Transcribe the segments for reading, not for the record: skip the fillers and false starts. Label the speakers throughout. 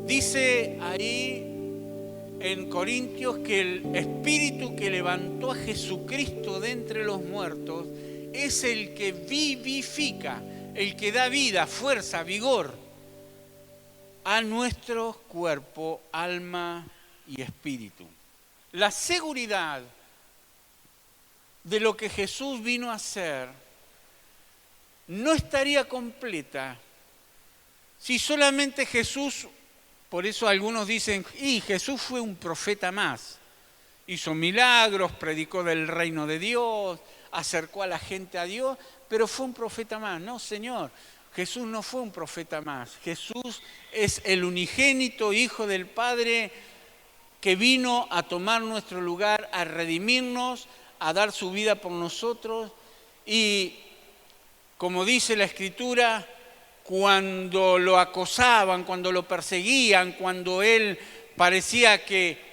Speaker 1: Dice ahí en Corintios que el Espíritu que levantó a Jesucristo de entre los muertos es el que vivifica, el que da vida, fuerza, vigor a nuestro cuerpo, alma y espíritu. La seguridad de lo que Jesús vino a hacer no estaría completa si solamente Jesús, por eso algunos dicen, Jesús fue un profeta más, hizo milagros, predicó del reino de Dios, acercó a la gente a Dios, pero fue un profeta más. No, Señor, Jesús no fue un profeta más. Jesús es el unigénito Hijo del Padre que vino a tomar nuestro lugar, a redimirnos, a dar su vida por nosotros. Y como dice la Escritura, cuando lo acosaban, cuando lo perseguían, cuando él parecía que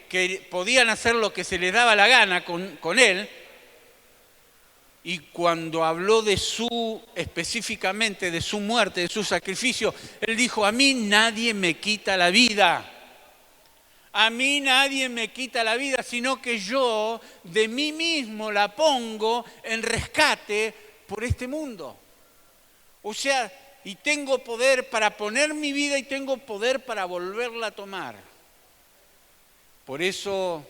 Speaker 1: podían hacer lo que se les daba la gana con él, y cuando habló específicamente de su muerte, de su sacrificio, él dijo: a mí nadie me quita la vida. A mí nadie me quita la vida, sino que yo de mí mismo la pongo en rescate por este mundo. O sea, y tengo poder para poner mi vida y tengo poder para volverla a tomar. Por eso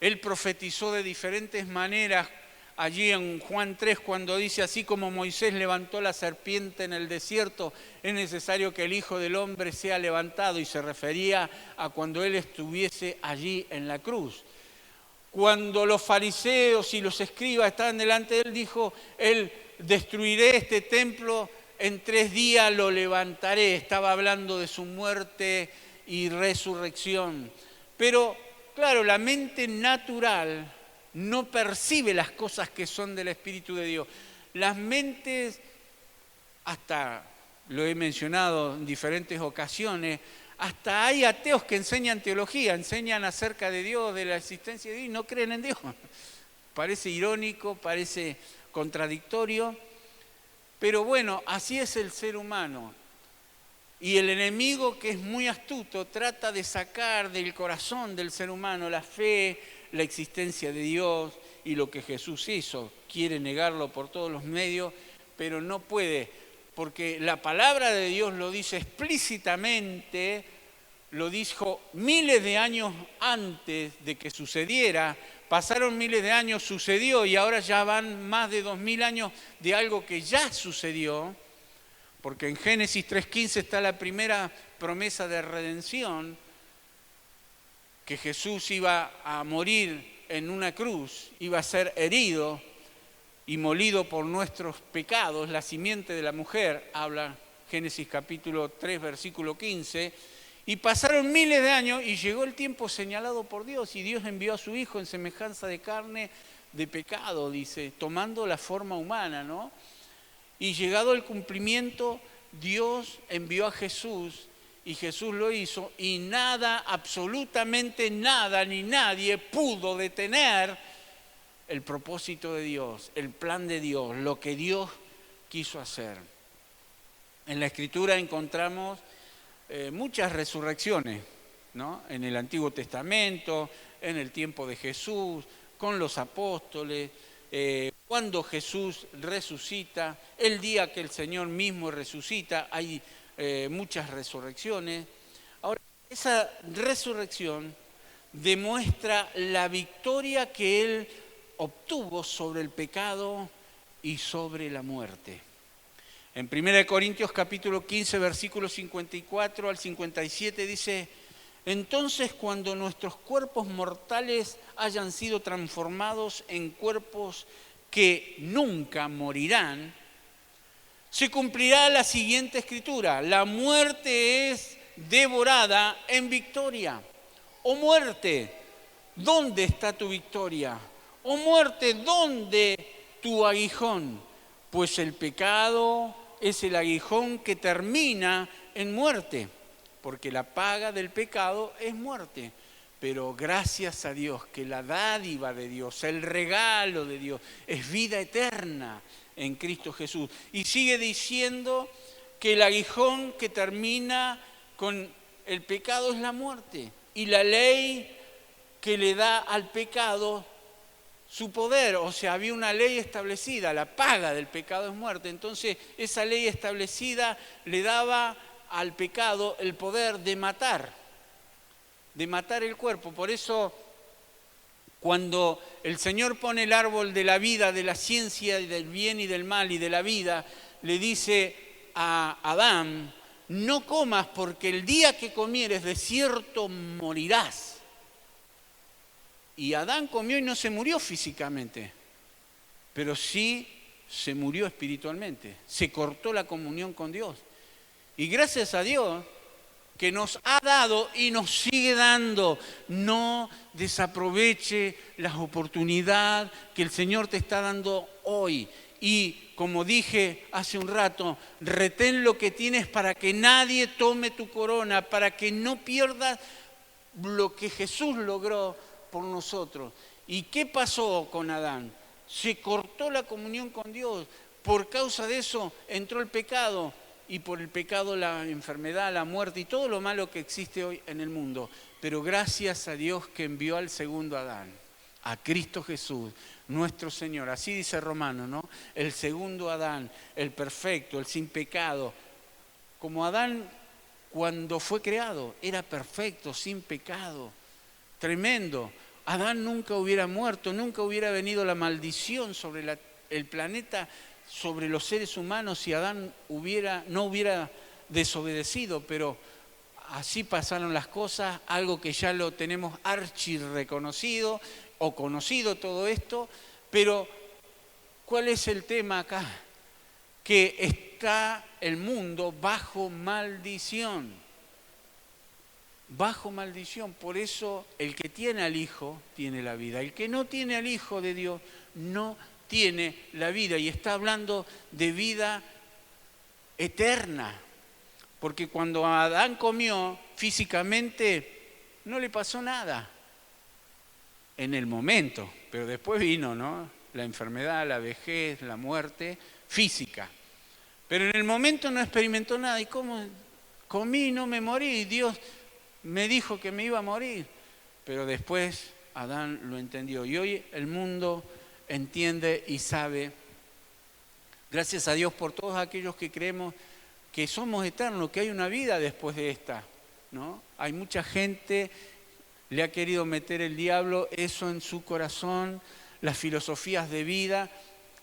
Speaker 1: él profetizó de diferentes maneras allí en Juan 3, cuando dice: así como Moisés levantó la serpiente en el desierto, es necesario que el Hijo del Hombre sea levantado, y se refería a cuando él estuviese allí en la cruz. Cuando los fariseos y los escribas estaban delante de él, dijo: él destruiré este templo, en 3 días lo levantaré. Estaba hablando de su muerte y resurrección. Pero, claro, la mente natural no percibe las cosas que son del Espíritu de Dios. Las mentes, hasta lo he mencionado en diferentes ocasiones, hasta hay ateos que enseñan teología, enseñan acerca de Dios, de la existencia de Dios, y no creen en Dios. Parece irónico, parece contradictorio, pero bueno, así es el ser humano. Y el enemigo, que es muy astuto, trata de sacar del corazón del ser humano la fe, la existencia de Dios y lo que Jesús hizo. Quiere negarlo por todos los medios, pero no puede, porque la palabra de Dios lo dice explícitamente, lo dijo miles de años antes de que sucediera. Pasaron miles de años, sucedió, y ahora ya van más de 2000 años de algo que ya sucedió, porque en Génesis 3:15 está la primera promesa de redención, que Jesús iba a morir en una cruz, iba a ser herido y molido por nuestros pecados. La simiente de la mujer, habla Génesis capítulo 3, versículo 15, y pasaron miles de años y llegó el tiempo señalado por Dios, y Dios envió a su Hijo en semejanza de carne de pecado, dice, tomando la forma humana, ¿no? Y llegado el cumplimiento, Dios envió a Jesús, y Jesús lo hizo, y nada, absolutamente nada, ni nadie pudo detener el propósito de Dios, el plan de Dios, lo que Dios quiso hacer. En la Escritura encontramos muchas resurrecciones, ¿no? En el Antiguo Testamento, en el tiempo de Jesús, con los apóstoles, cuando Jesús resucita, el día que el Señor mismo resucita, hay muchas resurrecciones. Ahora, esa resurrección demuestra la victoria que Él obtuvo sobre el pecado y sobre la muerte. En 1 Corintios capítulo 15, versículos 54 al 57 dice: entonces, cuando nuestros cuerpos mortales hayan sido transformados en cuerpos que nunca morirán, se cumplirá la siguiente escritura: la muerte es devorada en victoria. Oh muerte, ¿dónde está tu victoria? Oh muerte, ¿dónde tu aguijón? Pues el pecado es el aguijón que termina en muerte, porque la paga del pecado es muerte. Pero gracias a Dios que la dádiva de Dios, el regalo de Dios, es vida eterna en Cristo Jesús. Y sigue diciendo que el aguijón que termina con el pecado es la muerte. Y la ley que le da al pecado su poder, o sea, había una ley establecida, la paga del pecado es muerte. Entonces, esa ley establecida le daba al pecado el poder de matar el cuerpo. Por eso, cuando el Señor pone el árbol de la vida, de la ciencia, del bien y del mal y de la vida, le dice a Adán: no comas, porque el día que comieres de cierto morirás. Y Adán comió y no se murió físicamente, pero sí se murió espiritualmente, se cortó la comunión con Dios. Y gracias a Dios que nos ha dado y nos sigue dando, no desaproveche la oportunidad que el Señor te está dando hoy. Y como dije hace un rato, retén lo que tienes para que nadie tome tu corona, para que no pierdas lo que Jesús logró por nosotros. ¿Y qué pasó con Adán? Se cortó la comunión con Dios. Por causa de eso entró el pecado, y por el pecado la enfermedad, la muerte y todo lo malo que existe hoy en el mundo. Pero gracias a Dios que envió al segundo Adán, a Cristo Jesús, nuestro Señor. Así dice Romanos, ¿no? El segundo Adán, el perfecto, el sin pecado. Como Adán cuando fue creado, era perfecto, sin pecado. Tremendo. Adán nunca hubiera muerto, nunca hubiera venido la maldición sobre el planeta, sobre los seres humanos, si Adán no hubiera desobedecido. Pero así pasaron las cosas, algo que ya lo tenemos archi reconocido o conocido todo esto. Pero ¿cuál es el tema acá? Que está el mundo bajo maldición. Bajo maldición. Por eso el que tiene al Hijo tiene la vida. El que no tiene al Hijo de Dios no tiene la vida. Y está hablando de vida eterna. Porque cuando Adán comió, físicamente no le pasó nada en el momento. Pero después vino, ¿no?, la enfermedad, la vejez, la muerte física. Pero en el momento no experimentó nada. ¿Y cómo? Comí y no me morí. Dios me dijo que me iba a morir. Pero después Adán lo entendió. Y hoy el mundo entiende y sabe, gracias a Dios por todos aquellos que creemos que somos eternos, que hay una vida después de esta, ¿no? Hay mucha gente, le ha querido meter el diablo eso en su corazón, las filosofías de vida.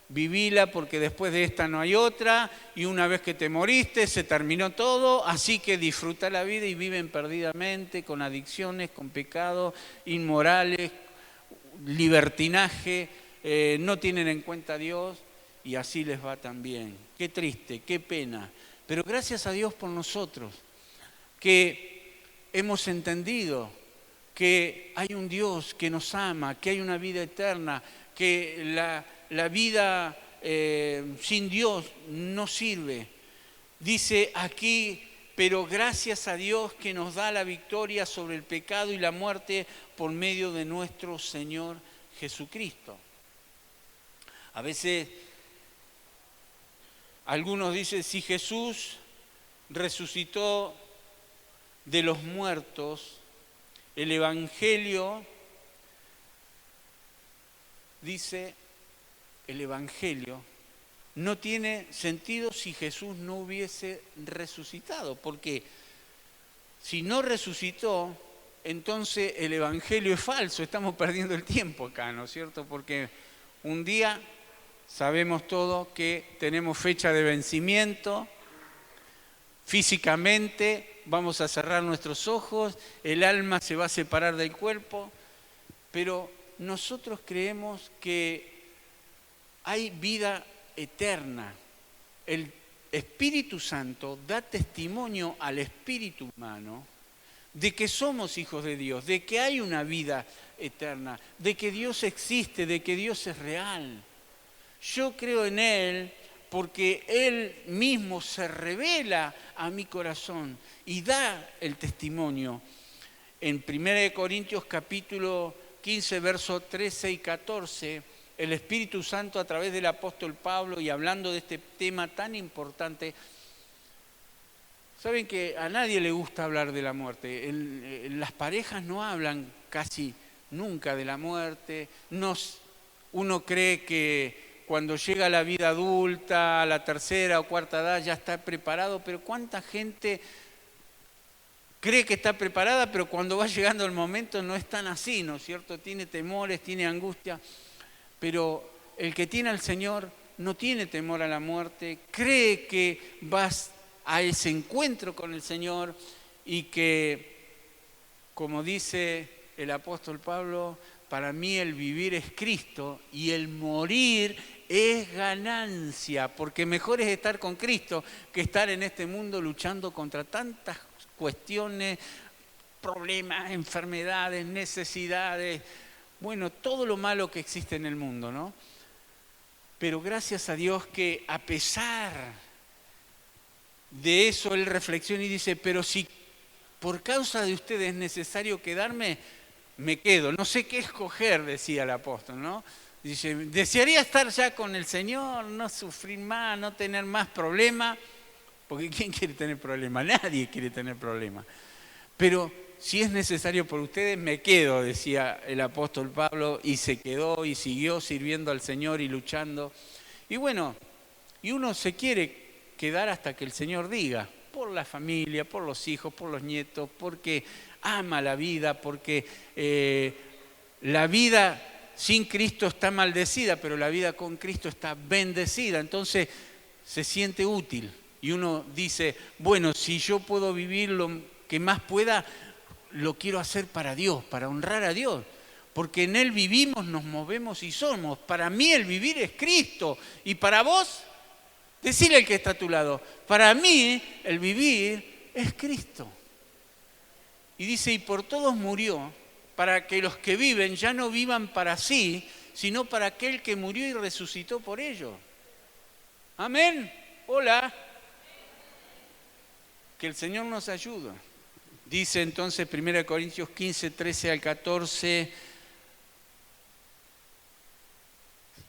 Speaker 1: Vivila porque después de esta no hay otra, y una vez que te moriste se terminó todo, así que disfruta la vida, y viven perdidamente con adicciones, con pecados inmorales, libertinaje, no tienen en cuenta a Dios, y así les va también. Qué triste, qué pena. Pero gracias a Dios por nosotros, que hemos entendido que hay un Dios que nos ama, que hay una vida eterna, que la vida sin Dios no sirve. Dice aquí: pero gracias a Dios que nos da la victoria sobre el pecado y la muerte por medio de nuestro Señor Jesucristo. A veces algunos dicen: si Jesús resucitó de los muertos, el Evangelio, dice, el Evangelio no tiene sentido si Jesús no hubiese resucitado, porque si no resucitó, entonces el Evangelio es falso, estamos perdiendo el tiempo acá, ¿no es cierto? Porque un día sabemos todos que tenemos fecha de vencimiento, físicamente vamos a cerrar nuestros ojos, el alma se va a separar del cuerpo, pero nosotros creemos que hay vida eterna. El Espíritu Santo da testimonio al espíritu humano de que somos hijos de Dios, de que hay una vida eterna, de que Dios existe, de que Dios es real. Yo creo en Él porque Él mismo se revela a mi corazón y da el testimonio. En 1 Corintios capítulo 15, versos 13 y 14, el Espíritu Santo, a través del apóstol Pablo, y hablando de este tema tan importante, Saben que a nadie le gusta hablar de la muerte. Las parejas no hablan casi nunca de la muerte. Uno cree que cuando llega a la vida adulta, a la tercera o cuarta edad, ya está preparado, pero ¿cuánta gente cree que está preparada, pero cuando va llegando el momento no es tan así, ¿no es cierto? Tiene temores, tiene angustia, pero el que tiene al Señor no tiene temor a la muerte, cree que vas a ese encuentro con el Señor y que, como dice el apóstol Pablo, para mí el vivir es Cristo y el morir es ganancia, porque mejor es estar con Cristo que estar en este mundo luchando contra tantas cuestiones, problemas, enfermedades, necesidades, bueno, todo lo malo que existe en el mundo, ¿no? Pero gracias a Dios que a pesar de eso Él reflexiona y dice, pero si por causa de ustedes es necesario quedarme, me quedo. No sé qué escoger, decía el apóstol, ¿no? Dice, desearía estar ya con el Señor, no sufrir más, no tener más problemas, porque ¿quién quiere tener problemas? Nadie quiere tener problemas. Pero si es necesario por ustedes, me quedo, decía el apóstol Pablo, y se quedó y siguió sirviendo al Señor y luchando. Y bueno, y uno se quiere quedar hasta que el Señor diga, por la familia, por los hijos, por los nietos, porque ama la vida, porque la vida sin Cristo está maldecida, pero la vida con Cristo está bendecida. Entonces se siente útil y uno dice, bueno, si yo puedo vivir lo que más pueda, lo quiero hacer para Dios, para honrar a Dios. Porque en Él vivimos, nos movemos y somos. Para mí el vivir es Cristo. Y para vos, decirle al que está a tu lado, para mí el vivir es Cristo. Y dice, y por todos murió, para que los que viven ya no vivan para sí, sino para aquel que murió y resucitó por ellos. Amén. Hola. Que el Señor nos ayude. Dice entonces 1 Corintios 15, 13 al 14,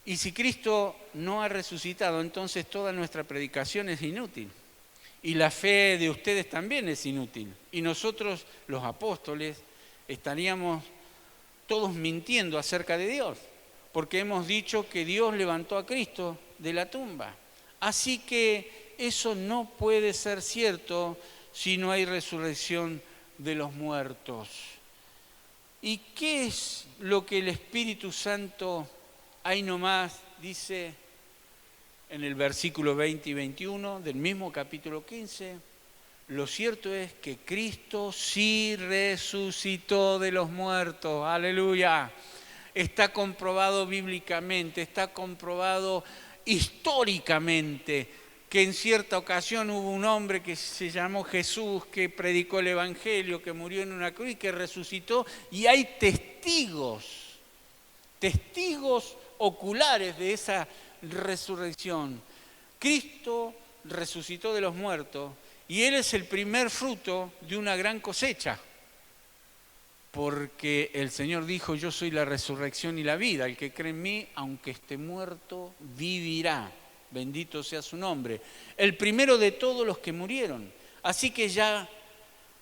Speaker 1: y si Cristo no ha resucitado, entonces toda nuestra predicación es inútil. Y la fe de ustedes también es inútil. Y nosotros, los apóstoles, estaríamos todos mintiendo acerca de Dios, porque hemos dicho que Dios levantó a Cristo de la tumba. Así que eso no puede ser cierto si no hay resurrección de los muertos. ¿Y qué es lo que el Espíritu Santo ahí nomás dice en el versículo 20 y 21 del mismo capítulo 15? Lo cierto es que Cristo sí resucitó de los muertos. ¡Aleluya! Está comprobado bíblicamente, está comprobado históricamente que en cierta ocasión hubo un hombre que se llamó Jesús, que predicó el Evangelio, que murió en una cruz y que resucitó. Y hay testigos oculares de esa resurrección. Cristo resucitó de los muertos y Él es el primer fruto de una gran cosecha. Porque el Señor dijo, yo soy la resurrección y la vida. El que cree en mí, aunque esté muerto, vivirá. Bendito sea su nombre. El primero de todos los que murieron. Así que ya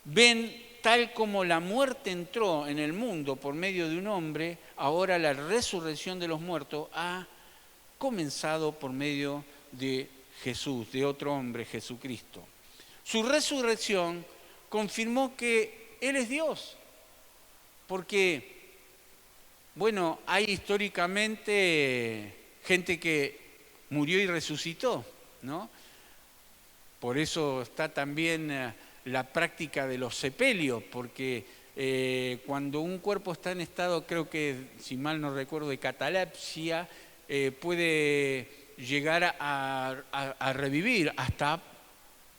Speaker 1: ven, tal como la muerte entró en el mundo por medio de un hombre, ahora la resurrección de los muertos ha comenzado por medio de Jesús, de otro hombre, Jesucristo. Su resurrección confirmó que Él es Dios. Porque, bueno, hay históricamente gente que murió y resucitó, ¿no? Por eso está también la práctica de los sepelios, porque cuando un cuerpo está en estado, creo que, si mal no recuerdo, de catalepsia, puede llegar a revivir. Hasta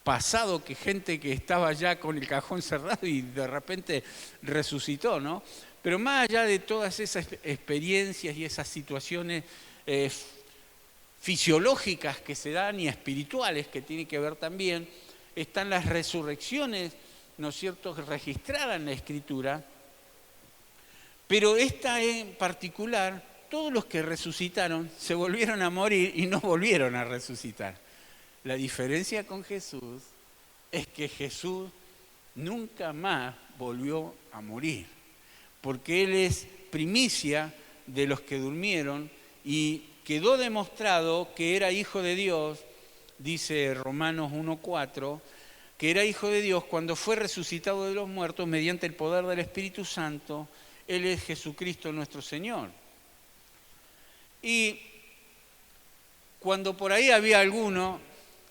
Speaker 1: pasado que gente que estaba ya con el cajón cerrado y de repente resucitó, ¿no? Pero más allá de todas esas experiencias y esas situaciones fisiológicas que se dan y espirituales que tienen que ver también, están las resurrecciones, ¿no es cierto?, registradas en la Escritura, pero esta en particular, todos los que resucitaron se volvieron a morir y no volvieron a resucitar. La diferencia con Jesús es que Jesús nunca más volvió a morir, porque Él es primicia de los que durmieron y quedó demostrado que era hijo de Dios, dice Romanos 1:4, que era hijo de Dios cuando fue resucitado de los muertos mediante el poder del Espíritu Santo. Él es Jesucristo nuestro Señor. Y cuando por ahí había alguno,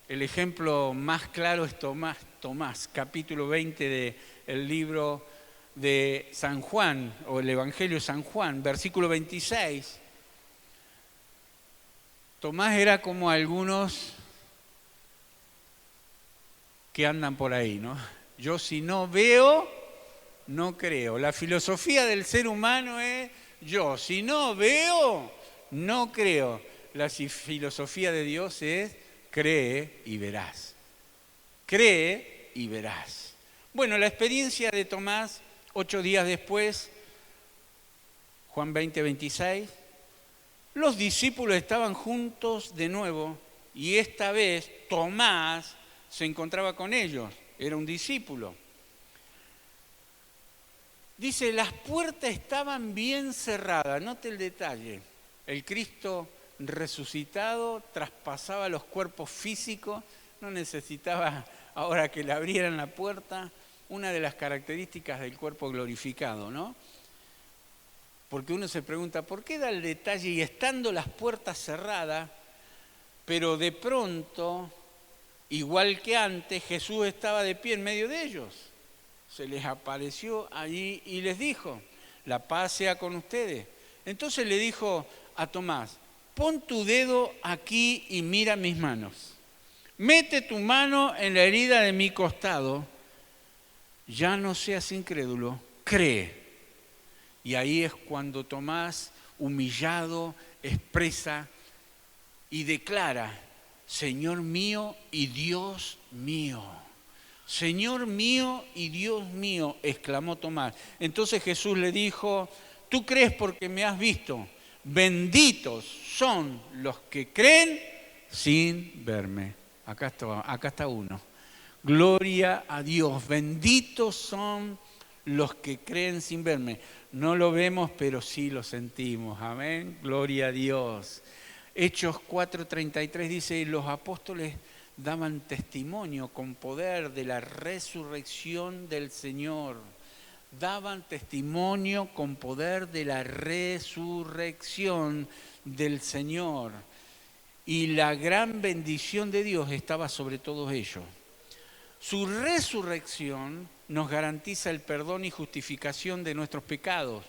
Speaker 1: el ejemplo más claro es Tomás, capítulo 20 del libro de San Juan, o el Evangelio de San Juan, versículo 26. Tomás era como algunos que andan por ahí, ¿no? Yo si no veo, no creo. La filosofía del ser humano es, yo si no veo, no creo. La filosofía de Dios es, cree y verás. Cree y verás. Bueno, la experiencia de Tomás, 8 días después, Juan 20:26, los discípulos estaban juntos de nuevo y esta vez Tomás se encontraba con ellos, era un discípulo. Dice, las puertas estaban bien cerradas, note el detalle, el Cristo resucitado traspasaba los cuerpos físicos, no necesitaba ahora que le abrieran la puerta, una de las características del cuerpo glorificado, ¿no? Porque uno se pregunta, ¿por qué da el detalle y estando las puertas cerradas, pero de pronto, igual que antes, Jesús estaba de pie en medio de ellos? Se les apareció allí y les dijo, la paz sea con ustedes. Entonces le dijo a Tomás, pon tu dedo aquí y mira mis manos. Mete tu mano en la herida de mi costado. Ya no seas incrédulo, cree. Y ahí es cuando Tomás, humillado, expresa y declara, Señor mío y Dios mío. Señor mío y Dios mío, exclamó Tomás. Entonces Jesús le dijo, tú crees porque me has visto. Benditos son los que creen sin verme. Acá está uno. Gloria a Dios. Benditos son los que creen sin verme. No lo vemos, pero sí lo sentimos. Amén. Gloria a Dios. Hechos 4:33 dice, los apóstoles daban testimonio con poder de la resurrección del Señor. Daban testimonio con poder de la resurrección del Señor. Y la gran bendición de Dios estaba sobre todos ellos. Su resurrección nos garantiza el perdón y justificación de nuestros pecados.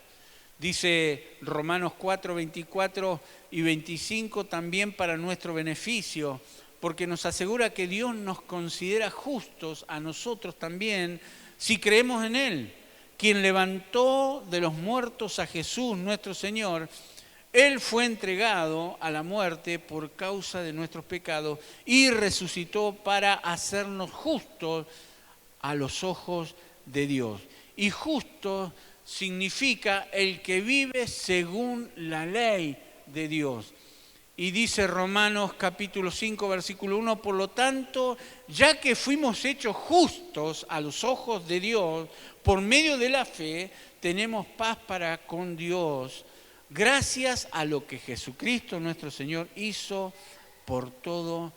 Speaker 1: Dice Romanos 4:24 y 25 también para nuestro beneficio, porque nos asegura que Dios nos considera justos a nosotros también si creemos en Él, quien levantó de los muertos a Jesús nuestro Señor. Él fue entregado a la muerte por causa de nuestros pecados y resucitó para hacernos justos a los ojos de Dios. Y justo significa el que vive según la ley de Dios. Y dice Romanos capítulo 5, versículo 1, por lo tanto, ya que fuimos hechos justos a los ojos de Dios, por medio de la fe, tenemos paz para con Dios, gracias a lo que Jesucristo nuestro Señor hizo por todos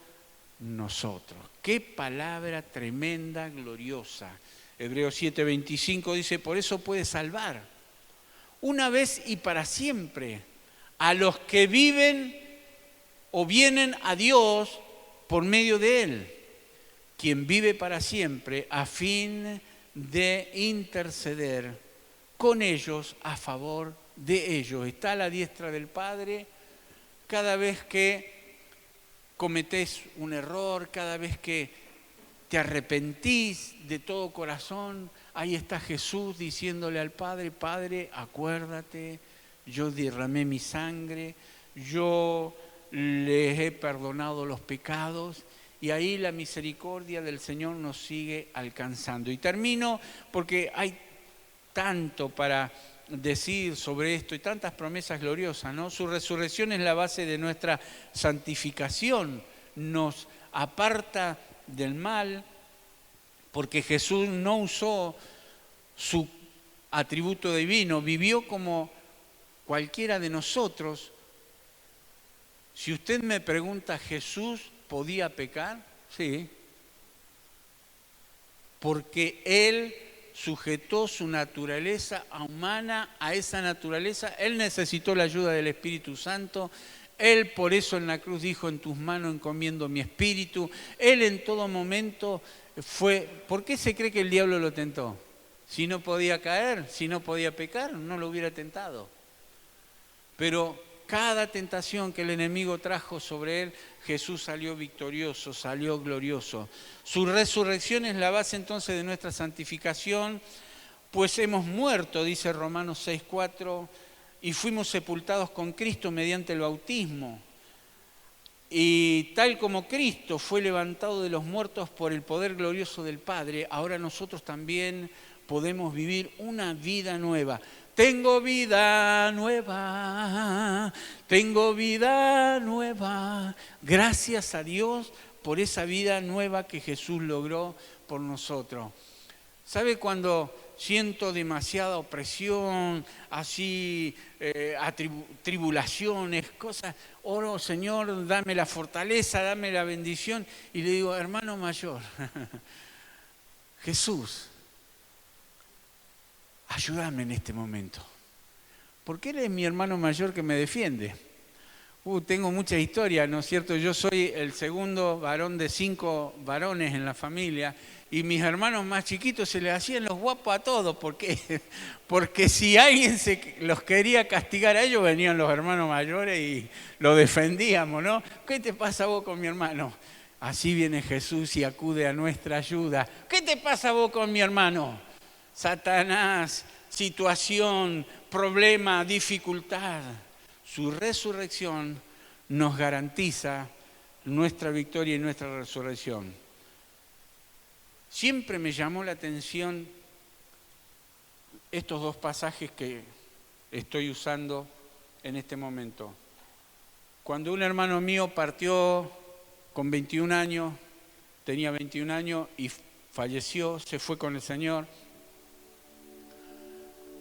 Speaker 1: nosotros. Qué palabra tremenda, gloriosa. Hebreos 7:25 dice, por eso puede salvar una vez y para siempre a los que viven o vienen a Dios por medio de Él, quien vive para siempre a fin de interceder con ellos a favor de ellos. Está a la diestra del Padre. Cada vez que cometés un error, cada vez que te arrepentís de todo corazón, ahí está Jesús diciéndole al Padre, Padre, acuérdate, yo derramé mi sangre, yo les he perdonado los pecados, y ahí la misericordia del Señor nos sigue alcanzando. Y termino porque hay tanto para decir sobre esto y tantas promesas gloriosas, ¿no? Su resurrección es la base de nuestra santificación, nos aparta del mal, porque Jesús no usó su atributo divino, vivió como cualquiera de nosotros. Si usted me pregunta, ¿Jesús podía pecar? Sí. Porque Él sujetó su naturaleza humana a esa naturaleza. Él necesitó la ayuda del Espíritu Santo. Él por eso en la cruz dijo, en tus manos encomiendo mi espíritu. Él en todo momento fue... ¿Por qué se cree que el diablo lo tentó? Si no podía caer, si no podía pecar, no lo hubiera tentado. Pero cada tentación que el enemigo trajo sobre él, Jesús salió victorioso, salió glorioso. Su resurrección es la base entonces de nuestra santificación, pues hemos muerto, dice Romanos 6:4, y fuimos sepultados con Cristo mediante el bautismo. Y tal como Cristo fue levantado de los muertos por el poder glorioso del Padre, ahora nosotros también podemos vivir una vida nueva. Tengo vida nueva, tengo vida nueva. Gracias a Dios por esa vida nueva que Jesús logró por nosotros. ¿Sabe cuando siento demasiada opresión, así, tribulaciones, cosas? Oro, Señor, dame la fortaleza, dame la bendición. Y le digo, hermano mayor, Jesús, ayúdame en este momento, porque Él es mi hermano mayor que me defiende. Tengo mucha historia, ¿no es cierto? Yo soy el segundo varón de 5 varones en la familia y mis hermanos más chiquitos se les hacían los guapos a todos, porque si alguien los quería castigar a ellos, venían los hermanos mayores y lo defendíamos, ¿no? ¿Qué te pasa vos con mi hermano? Así viene Jesús y acude a nuestra ayuda. ¿Qué te pasa vos con mi hermano? Satanás, situación, problema, dificultad. Su resurrección nos garantiza nuestra victoria y nuestra resurrección. Siempre me llamó la atención estos 2 pasajes que estoy usando en este momento. Cuando un hermano mío partió con 21 años, tenía 21 años y falleció, se fue con el Señor.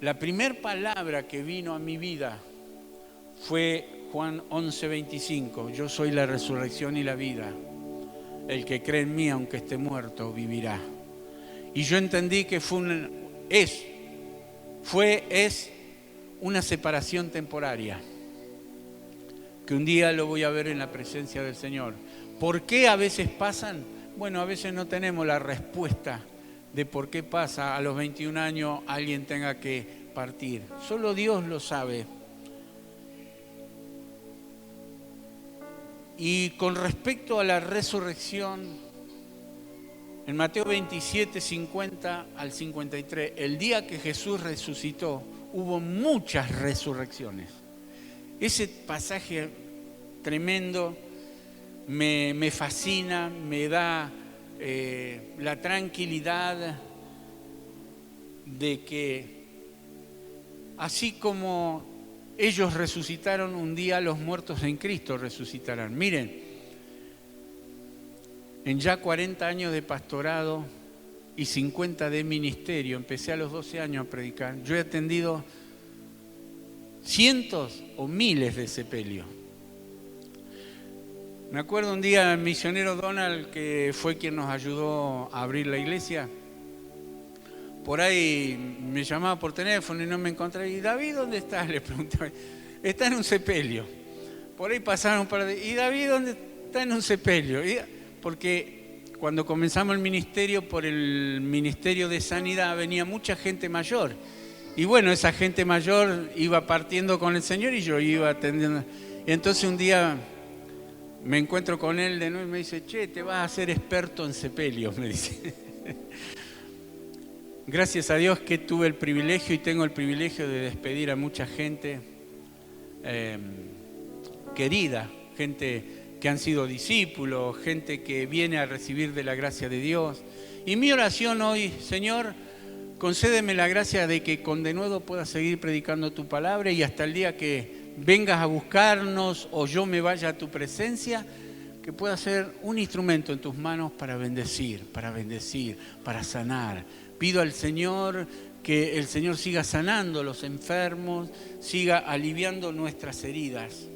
Speaker 1: La primera palabra que vino a mi vida fue Juan 11:25. Yo soy la resurrección y la vida. El que cree en mí, aunque esté muerto, vivirá. Y yo entendí que es una separación temporaria. Que un día lo voy a ver en la presencia del Señor. ¿Por qué a veces pasan? Bueno, a veces no tenemos la respuesta de por qué pasa a los 21 años alguien tenga que partir. Solo Dios lo sabe. Y con respecto a la resurrección, en Mateo 27, 50 al 53, el día que Jesús resucitó, hubo muchas resurrecciones. Ese pasaje tremendo me fascina, me da la tranquilidad de que así como ellos resucitaron, un día los muertos en Cristo resucitarán. Miren, en ya 40 años de pastorado y 50 de ministerio, empecé a los 12 años a predicar, yo he atendido cientos o miles de sepelios. Me acuerdo un día el misionero Donald, que fue quien nos ayudó a abrir la iglesia, por ahí me llamaba por teléfono y no me encontraba. ¿Y David dónde está? Le preguntaba. Está en un sepelio. Por ahí pasaron un par de... ¿Y David dónde está? En un sepelio? Porque cuando comenzamos el ministerio, por el Ministerio de Sanidad, venía mucha gente mayor. Y bueno, esa gente mayor iba partiendo con el Señor y yo iba atendiendo. Y entonces un día me encuentro con él de nuevo y me dice, che, te vas a hacer experto en sepelios, me dice. Gracias a Dios que tuve el privilegio y tengo el privilegio de despedir a mucha gente querida, gente que han sido discípulos, gente que viene a recibir de la gracia de Dios. Y mi oración hoy, Señor, concédeme la gracia de que con denuedo pueda seguir predicando tu palabra y hasta el día que vengas a buscarnos o yo me vaya a tu presencia, que pueda ser un instrumento en tus manos para bendecir, para sanar. Pido al Señor que el Señor siga sanando a los enfermos, siga aliviando nuestras heridas,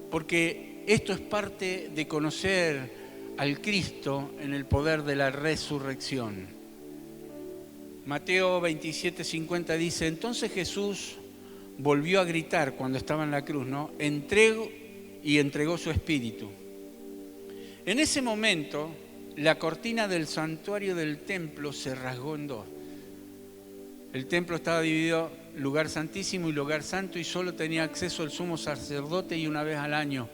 Speaker 1: porque esto es parte de conocer al Cristo en el poder de la resurrección. Mateo 27:50 dice: entonces Jesús volvió a gritar cuando estaba en la cruz, ¿no? Entregó su espíritu. En ese momento, la cortina del santuario del templo se rasgó en dos. El templo estaba dividido en lugar santísimo y lugar santo, y solo tenía acceso el sumo sacerdote y una vez al año.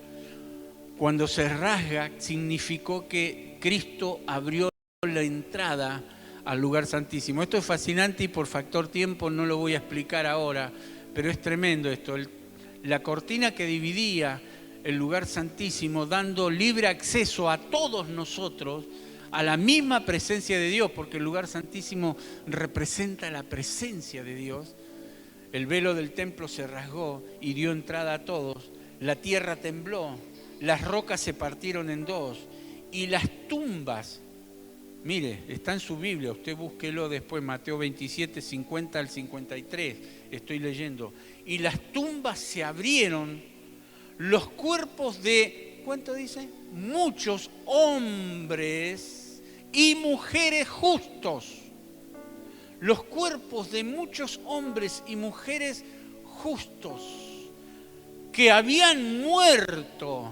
Speaker 1: Cuando se rasga, significó que Cristo abrió la entrada al lugar santísimo. Esto es fascinante y por factor tiempo no lo voy a explicar ahora, pero es tremendo esto. La cortina que dividía el lugar santísimo, dando libre acceso a todos nosotros a la misma presencia de Dios, porque el lugar santísimo representa la presencia de Dios. El velo del templo se rasgó y dio entrada a todos. La tierra tembló, las rocas se partieron en dos y las tumbas, mire, está en su Biblia, usted búsquelo después, Mateo 27, 50 al 53, estoy leyendo. Y las tumbas se abrieron, los cuerpos de, ¿cuánto dice? Muchos hombres y mujeres justos. Los cuerpos de muchos hombres y mujeres justos que habían muerto,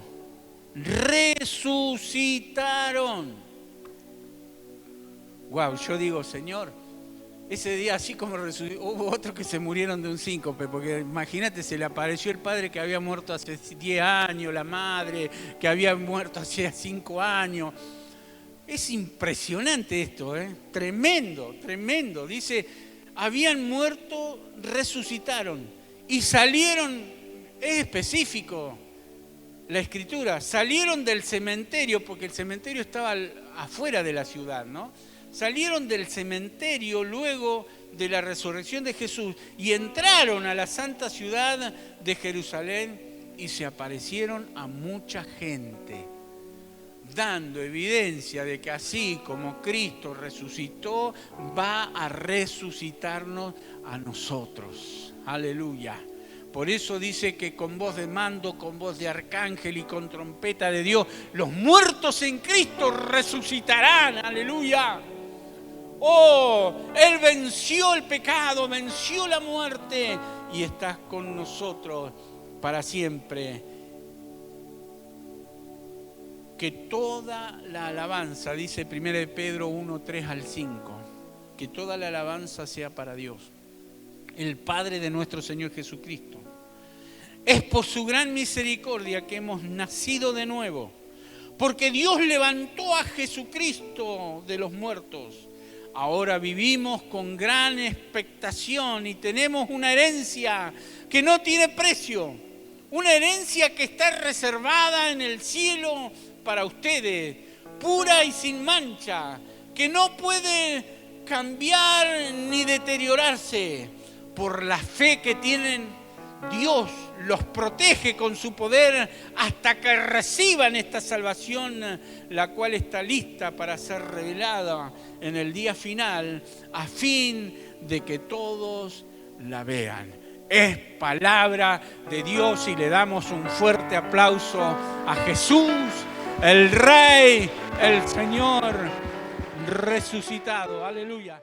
Speaker 1: resucitaron. Wow, yo digo, Señor, ese día así como hubo otros que se murieron de un síncope, porque imagínate, se le apareció el padre que había muerto hace 10 años, la madre que había muerto hace 5 años. Es impresionante esto, tremendo, tremendo. Dice, habían muerto, resucitaron y salieron, es específico la escritura, salieron del cementerio, porque el cementerio estaba afuera de la ciudad, ¿no? Salieron del cementerio luego de la resurrección de Jesús y entraron a la santa ciudad de Jerusalén y se aparecieron a mucha gente, dando evidencia de que así como Cristo resucitó, va a resucitarnos a nosotros. Aleluya. Por eso dice que con voz de mando, con voz de arcángel y con trompeta de Dios, los muertos en Cristo resucitarán. Aleluya. Oh, Él venció el pecado, venció la muerte y está con nosotros para siempre. Que toda la alabanza, dice 1 Pedro 1, 3 al 5, que toda la alabanza sea para Dios, el Padre de nuestro Señor Jesucristo. Es por su gran misericordia que hemos nacido de nuevo, porque Dios levantó a Jesucristo de los muertos. Ahora vivimos con gran expectación y tenemos una herencia que no tiene precio, una herencia que está reservada en el cielo para ustedes, pura y sin mancha, que no puede cambiar ni deteriorarse. Por la fe que tienen, Dios los protege con su poder hasta que reciban esta salvación, la cual está lista para ser revelada en el día final, a fin de que todos la vean. Es palabra de Dios y le damos un fuerte aplauso a Jesús, el Rey, el Señor resucitado. Aleluya.